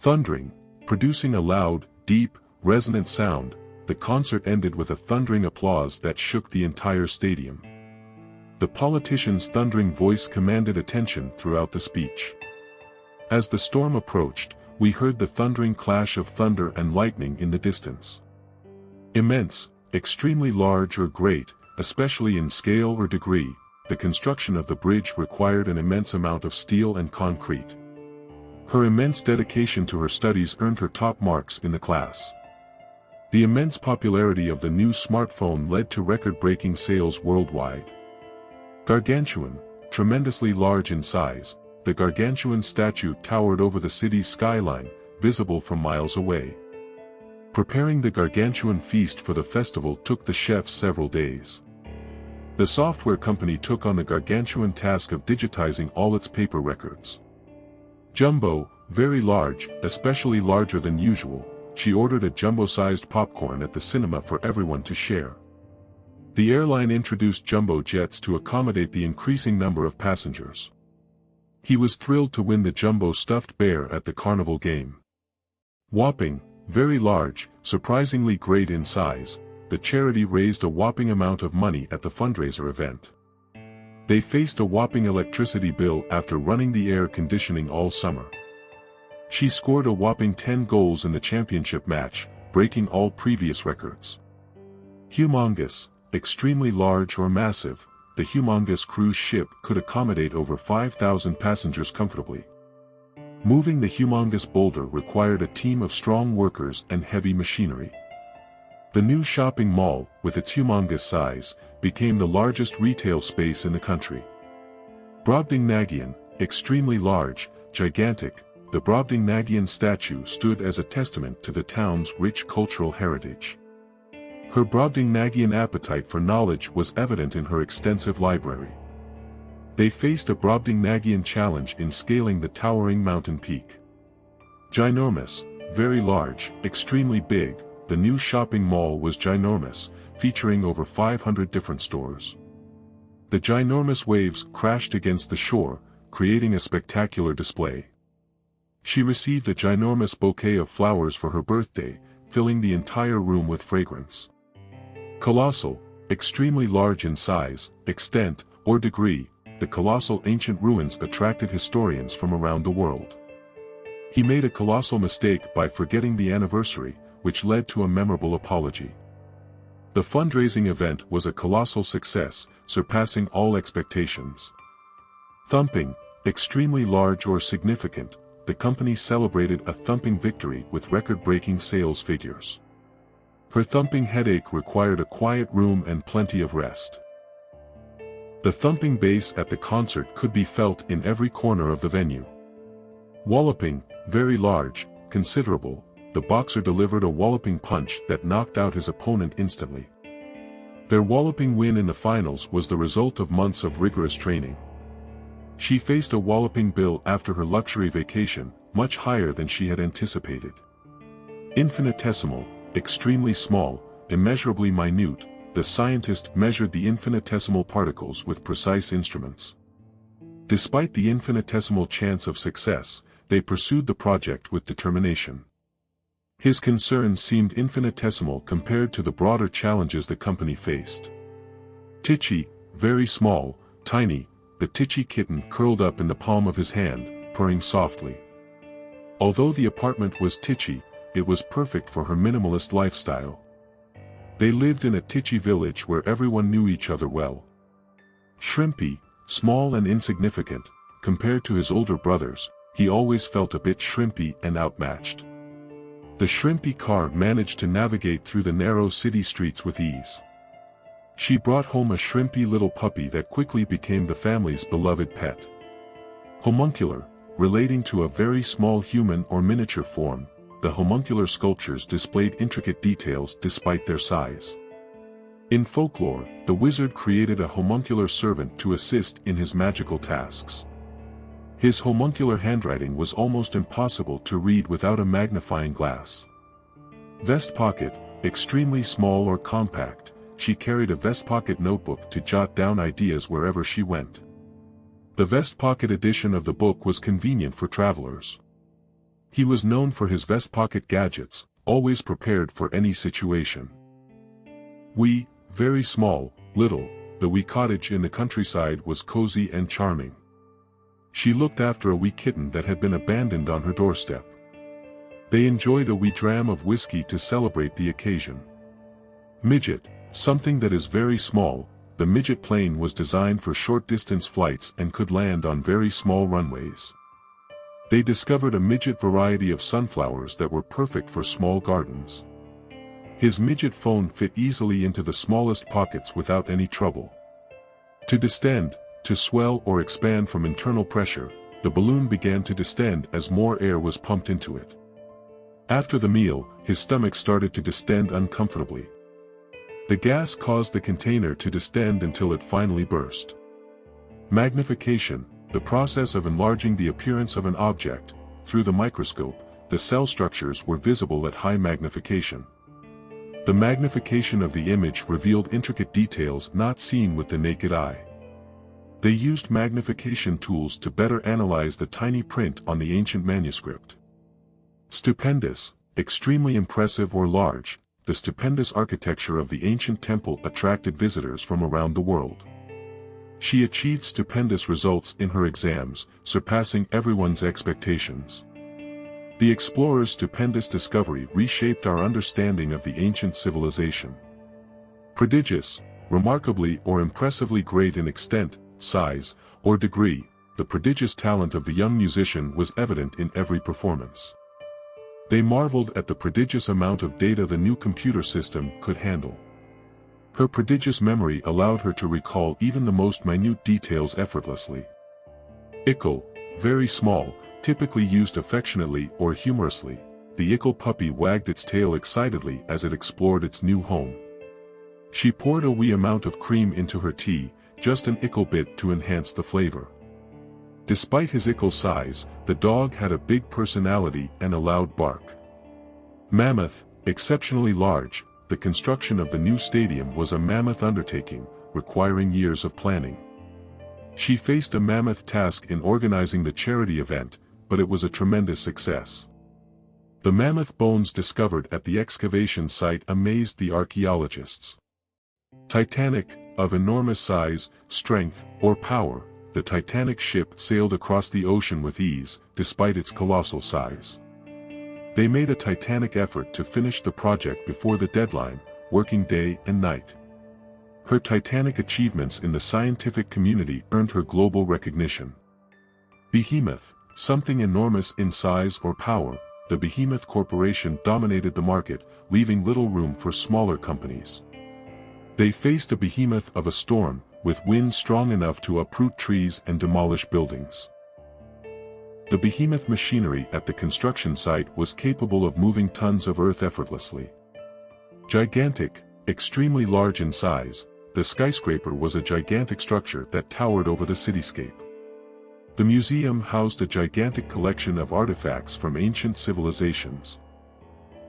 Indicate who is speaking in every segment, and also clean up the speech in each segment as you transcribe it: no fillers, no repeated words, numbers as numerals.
Speaker 1: Thundering, producing a loud, deep, resonant sound, the concert ended with a thundering applause that shook the entire stadium. The politician's thundering voice commanded attention throughout the speech. As the storm approached, we heard the thundering clash of thunder and lightning in the distance. Immense, extremely large or great, especially in scale or degree, the construction of the bridge required an immense amount of steel and concrete. Her immense dedication to her studies earned her top marks in the class. The immense popularity of the new smartphone led to record-breaking sales worldwide. Gargantuan, tremendously large in size, the gargantuan statue towered over the city's skyline, visible from miles away. Preparing the gargantuan feast for the festival took the chefs several days. The software company took on the gargantuan task of digitizing all its paper records. Jumbo, very large, especially larger than usual, she ordered a jumbo-sized popcorn at the cinema for everyone to share. The airline introduced jumbo jets to accommodate the increasing number of passengers. He was thrilled to win the jumbo stuffed bear at the carnival game. Whopping, very large, surprisingly great in size, the charity raised a whopping amount of money at the fundraiser event. They faced a whopping electricity bill after running the air conditioning all summer. She scored a whopping 10 goals in the championship match, breaking all previous records. Humongous, extremely large or massive, the humongous cruise ship could accommodate over 5,000 passengers comfortably. Moving the humongous boulder required a team of strong workers and heavy machinery. The new shopping mall, with its humongous size, became the largest retail space in the country. Brobdingnagian, extremely large, gigantic, the Brobdingnagian statue stood as a testament to the town's rich cultural heritage. Her Brobdingnagian appetite for knowledge was evident in her extensive library. They faced a Brobdingnagian challenge in scaling the towering mountain peak. Ginormous, very large, extremely big, the new shopping mall was ginormous, featuring over 500 different stores. The ginormous waves crashed against the shore, creating a spectacular display. She received a ginormous bouquet of flowers for her birthday, filling the entire room with fragrance. Colossal, extremely large in size, extent, or degree, the colossal ancient ruins attracted historians from around the world. He made a colossal mistake by forgetting the anniversary, which led to a memorable apology. The fundraising event was a colossal success, surpassing all expectations. Thumping, extremely large or significant, the company celebrated a thumping victory with record-breaking sales figures. Her thumping headache required a quiet room and plenty of rest. The thumping bass at the concert could be felt in every corner of the venue. Walloping, very large, considerable, the boxer delivered a walloping punch that knocked out his opponent instantly. Their walloping win in the finals was the result of months of rigorous training. She faced a walloping bill after her luxury vacation, much higher than she had anticipated. Infinitesimal, extremely small, immeasurably minute, the scientist measured the infinitesimal particles with precise instruments. Despite the infinitesimal chance of success, they pursued the project with determination. His concerns seemed infinitesimal compared to the broader challenges the company faced. Titchy, very small, tiny, the titchy kitten curled up in the palm of his hand, purring softly. Although the apartment was titchy, it was perfect for her minimalist lifestyle. They lived in a titchy village where everyone knew each other well. Shrimpy, small and insignificant, compared to his older brothers, he always felt a bit shrimpy and outmatched. The shrimpy car managed to navigate through the narrow city streets with ease. She brought home a shrimpy little puppy that quickly became the family's beloved pet. Homuncular, relating to a very small human or miniature form, the homuncular sculptures displayed intricate details despite their size. In folklore, the wizard created a homuncular servant to assist in his magical tasks. His homuncular handwriting was almost impossible to read without a magnifying glass. Vest pocket, extremely small or compact, she carried a vest pocket notebook to jot down ideas wherever she went. The vest pocket edition of the book was convenient for travelers. He was known for his vest pocket gadgets, always prepared for any situation. Wee, very small, little, the wee cottage in the countryside was cozy and charming. She looked after a wee kitten that had been abandoned on her doorstep. They enjoyed a wee dram of whiskey to celebrate the occasion. Midget, something that is very small, the midget plane was designed for short-distance flights and could land on very small runways. They discovered a midget variety of sunflowers that were perfect for small gardens. His midget phone fit easily into the smallest pockets without any trouble. To distend, to swell or expand from internal pressure, the balloon began to distend as more air was pumped into it. After the meal, his stomach started to distend uncomfortably. The gas caused the container to distend until it finally burst. Magnification, the process of enlarging the appearance of an object. Through the microscope, the cell structures were visible at high magnification. The magnification of the image revealed intricate details not seen with the naked eye. They used magnification tools to better analyze the tiny print on the ancient manuscript. Stupendous, extremely impressive or large, the stupendous architecture of the ancient temple attracted visitors from around the world. She achieved stupendous results in her exams, surpassing everyone's expectations. The explorer's stupendous discovery reshaped our understanding of the ancient civilization. Prodigious, remarkably or impressively great in extent, size, or degree, the prodigious talent of the young musician was evident in every performance. They marveled at the prodigious amount of data the new computer system could handle. Her prodigious memory allowed her to recall even the most minute details effortlessly. Ickle, very small, typically used affectionately or humorously, the Ickle puppy wagged its tail excitedly as it explored its new home. She poured a wee amount of cream into her tea, just an Ickle bit to enhance the flavor. Despite his Ickle size, the dog had a big personality and a loud bark. Mammoth, exceptionally large, the construction of the new stadium was a mammoth undertaking, requiring years of planning. She faced a mammoth task in organizing the charity event, but it was a tremendous success. The mammoth bones discovered at the excavation site amazed the archaeologists. Titanic, of enormous size, strength, or power, the Titanic ship sailed across the ocean with ease, despite its colossal size. They made a titanic effort to finish the project before the deadline, working day and night. Her titanic achievements in the scientific community earned her global recognition. Behemoth, something enormous in size or power, the Behemoth Corporation dominated the market, leaving little room for smaller companies. They faced a behemoth of a storm, with winds strong enough to uproot trees and demolish buildings. The behemoth machinery at the construction site was capable of moving tons of earth effortlessly. Gigantic, extremely large in size, the skyscraper was a gigantic structure that towered over the cityscape. The museum housed a gigantic collection of artifacts from ancient civilizations.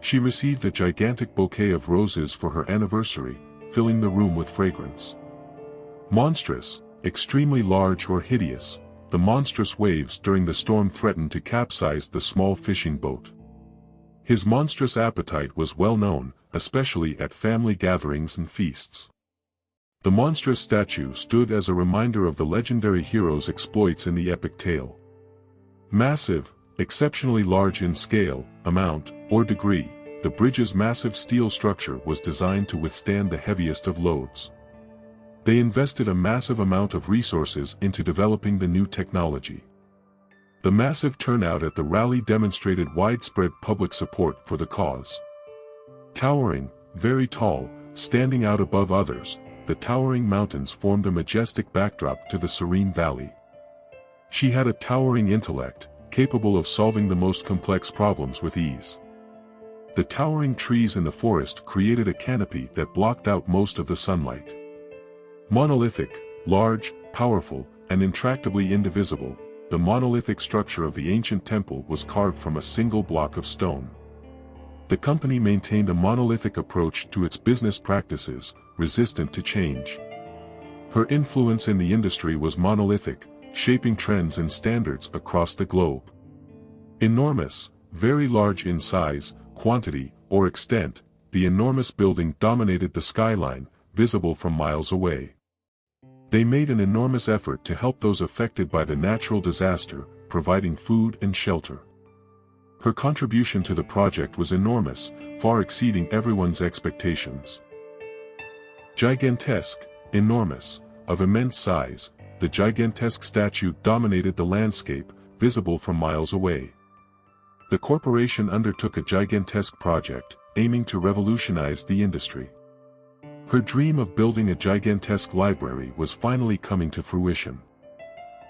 Speaker 1: She received a gigantic bouquet of roses for her anniversary, filling the room with fragrance. Monstrous, extremely large or hideous, the monstrous waves during the storm threatened to capsize the small fishing boat. His monstrous appetite was well known, especially at family gatherings and feasts. The monstrous statue stood as a reminder of the legendary hero's exploits in the epic tale. Massive, exceptionally large in scale, amount, or degree, the bridge's massive steel structure was designed to withstand the heaviest of loads. They invested a massive amount of resources into developing the new technology. The massive turnout at the rally demonstrated widespread public support for the cause. Towering, very tall, standing out above others, the towering mountains formed a majestic backdrop to the serene valley. She had a towering intellect, capable of solving the most complex problems with ease. The towering trees in the forest created a canopy that blocked out most of the sunlight. Monolithic, large, powerful, and intractably indivisible, the monolithic structure of the ancient temple was carved from a single block of stone. The company maintained a monolithic approach to its business practices, resistant to change. Her influence in the industry was monolithic, shaping trends and standards across the globe. Enormous, Very large in size, quantity, or extent, the enormous building dominated the skyline, visible from miles away. They made an enormous effort to help those affected by the natural disaster, providing food and shelter. Her contribution to the project was enormous, far exceeding everyone's expectations. Gigantesque, enormous, of immense size, the gigantesque statue dominated the landscape, visible from miles away. The corporation undertook a gigantesque project, aiming to revolutionize the industry. Her dream of building a gigantesque library was finally coming to fruition.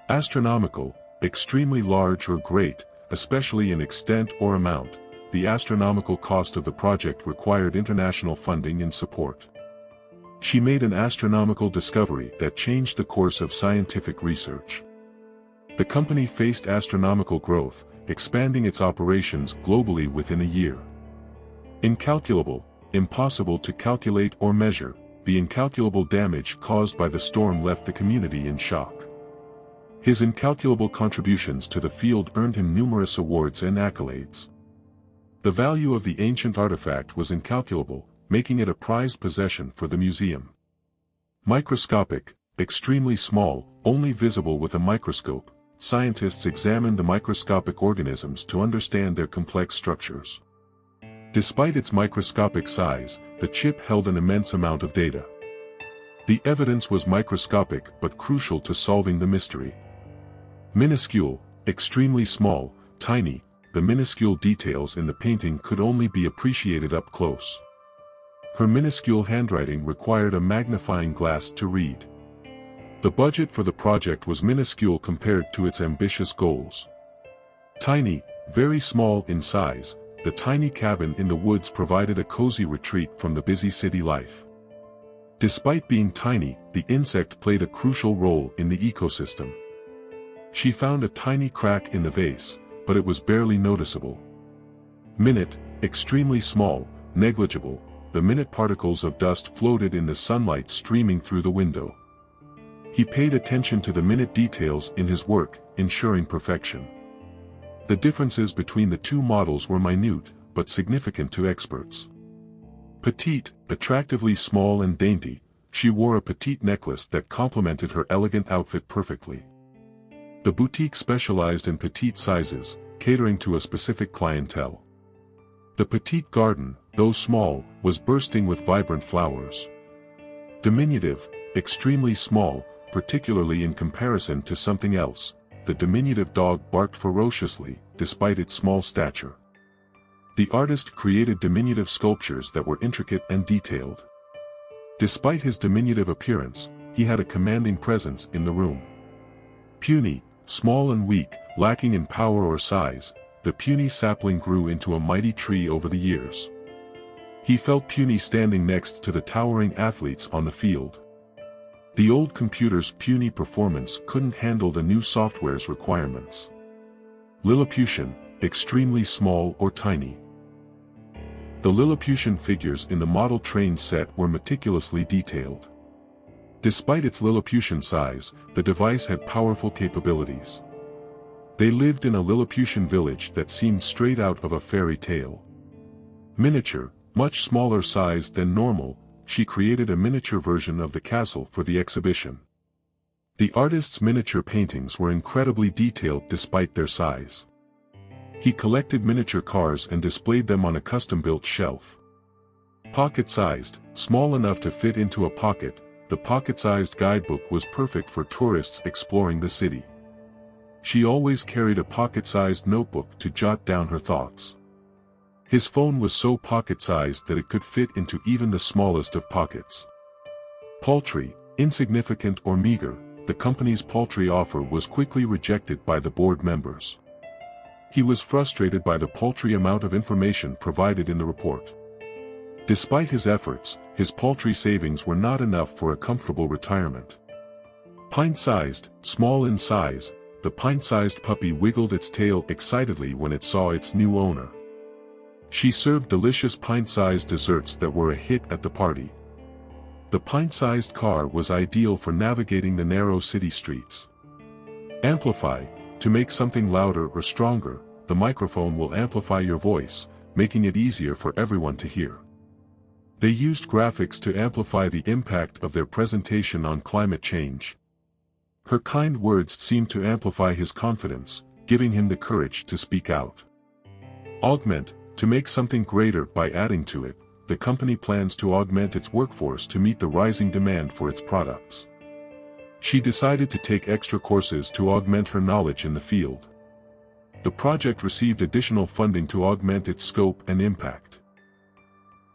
Speaker 1: Astronomical, extremely large or great, especially in extent or amount, the astronomical cost of the project required international funding and support. She made an astronomical discovery that changed the course of scientific research. The company faced astronomical growth, expanding its operations globally within a year. Incalculable, impossible to calculate or measure, the incalculable damage caused by the storm left the community in shock. His incalculable contributions to the field earned him numerous awards and accolades. The value of the ancient artifact was incalculable, making it a prized possession for the museum. Microscopic, extremely small, only visible with a microscope, scientists examined the microscopic organisms to understand their complex structures. Despite its microscopic size, the chip held an immense amount of data. The evidence was microscopic but crucial to solving the mystery. Minuscule, extremely small, tiny, the minuscule details in the painting could only be appreciated up close. Her minuscule handwriting required a magnifying glass to read. The budget for the project was minuscule compared to its ambitious goals. Tiny, very small in size, the tiny cabin in the woods provided a cozy retreat from the busy city life. Despite being tiny, the insect played a crucial role in the ecosystem. She found a tiny crack in the vase, but it was barely noticeable. Minute, extremely small, negligible, the minute particles of dust floated in the sunlight streaming through the window. He paid attention to the minute details in his work, ensuring perfection. The differences between the two models were minute, but significant to experts. Petite, attractively small and dainty, she wore a petite necklace that complemented her elegant outfit perfectly. The boutique specialized in petite sizes, catering to a specific clientele. The petite garden, though small, was bursting with vibrant flowers. Diminutive, extremely small, particularly in comparison to something else, the diminutive dog barked ferociously, despite its small stature. The artist created diminutive sculptures that were intricate and detailed. Despite his diminutive appearance, he had a commanding presence in the room. Puny, small and weak, lacking in power or size, the puny sapling grew into a mighty tree over the years. He felt puny standing next to the towering athletes on the field. The old computer's puny performance couldn't handle the new software's requirements. Lilliputian, extremely small or tiny. The Lilliputian figures in the model train set were meticulously detailed. Despite its Lilliputian size, the device had powerful capabilities. They lived in a Lilliputian village that seemed straight out of a fairy tale. Miniature, much smaller size than normal, she created a miniature version of the castle for the exhibition. The artist's miniature paintings were incredibly detailed despite their size. He collected miniature cars and displayed them on a custom-built shelf. Pocket-sized, small enough to fit into a pocket, the pocket-sized guidebook was perfect for tourists exploring the city. She always carried a pocket-sized notebook to jot down her thoughts. His phone was so pocket-sized that it could fit into even the smallest of pockets. Paltry, insignificant or meager, the company's paltry offer was quickly rejected by the board members. He was frustrated by the paltry amount of information provided in the report. Despite his efforts, his paltry savings were not enough for a comfortable retirement. Pint-sized, small in size, the pint-sized puppy wiggled its tail excitedly when it saw its new owner. She served delicious pint-sized desserts that were a hit at the party. The pint-sized car was ideal for navigating the narrow city streets. Amplify, to make something louder or stronger, the microphone will amplify your voice, making it easier for everyone to hear. They used graphics to amplify the impact of their presentation on climate change. Her kind words seemed to amplify his confidence, giving him the courage to speak out. Augment, to make something greater by adding to it, the company plans to augment its workforce to meet the rising demand for its products. She decided to take extra courses to augment her knowledge in the field. The project received additional funding to augment its scope and impact.